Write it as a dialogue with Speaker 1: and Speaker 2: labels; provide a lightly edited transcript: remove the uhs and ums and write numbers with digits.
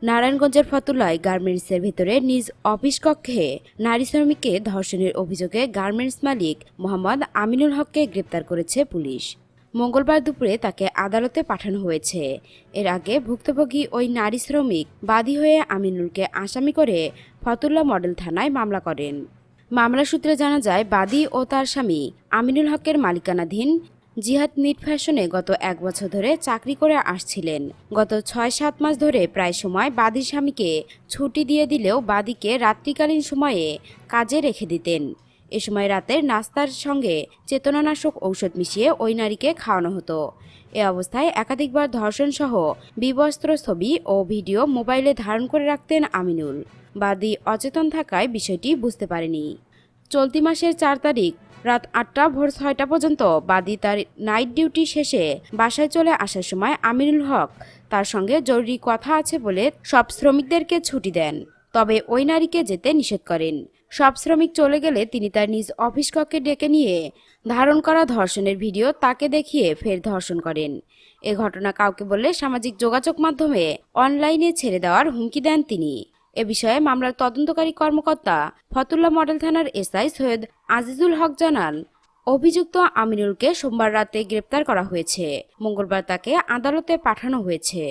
Speaker 1: নারায়ণগঞ্জের ফতুল্লায় গার্মেন্টসের ভেতরে নিজ অফিস কক্ষে নারী শ্রমিককে ধর্ষণের অভিযোগে গার্মেন্টস মালিক মোহাম্মদ আমিনুল হককে গ্রেপ্তার করেছে পুলিশ। মঙ্গলবার দুপুরে তাকে আদালতে পাঠানো হয়েছে। এর আগে ভুক্তভোগী ওই নারী শ্রমিক বাদী হয়ে আমিনুলকে আসামি করে ফতুল্লা মডেল থানায় মামলা করেন। মামলা সূত্রে জানা যায়, বাদী ও তার স্বামী আমিনুল হকের মালিকানাধীন জিহাদ নিট ফ্যাশনে গত 1 বছর ধরে চাকরি করে আসছিলেন। গত 6-7 মাস ধরে প্রায় সময় বাদীর স্বামীকে ছুটি দিয়ে দিলেও বাদীকে রাত্রিকালীন সময়ে কাজে রেখে দিতেন। এ সময় রাতের নাস্তার সঙ্গে চেতনানাশক ঔষধ মিশিয়ে ওই নারীকে খাওয়ানো হতো। এ অবস্থায় একাধিকবার ধর্ষণসহ বিবস্ত্র ছবি ও ভিডিও মোবাইলে ধারণ করে রাখতেন আমিনুল। বাদী অচেতন থাকায় বিষয়টি বুঝতে পারেনি। চলতি মাসের 4 তারিখ রাত 8টা ভোর 6টা পর্যন্ত বাদী তার নাইট ডিউটি শেষে বাসায় চলে আসার সময় আমিনুল হক তার সঙ্গে জরুরি কথা আছে বলে সব শ্রমিকদেরকে ছুটি দেন। তবে ওই নারীকে যেতে নিষেধ করেন। সব শ্রমিক চলে গেলে তিনি তার নিজ অফিস কক্ষে ডেকে নিয়ে ধারণ করা ধর্ষণের ভিডিও তাকে দেখিয়ে ফের ধর্ষণ করেন। এ ঘটনা কাউকে বললে সামাজিক যোগাযোগ মাধ্যমে অনলাইনে ছেড়ে দেওয়ার হুমকি দেন তিনি। এ বিষয়ে মামলার তদন্তকারী কর্মকর্তা ফতুল্লা মডেল থানার এসআই সৈয়দ আজিজুল হক জানান, অভিযুক্ত আমিনুলকে সোমবার রাতে গ্রেপ্তার করা হয়েছে। মঙ্গলবার তাকে আদালতে পাঠানো হয়েছে।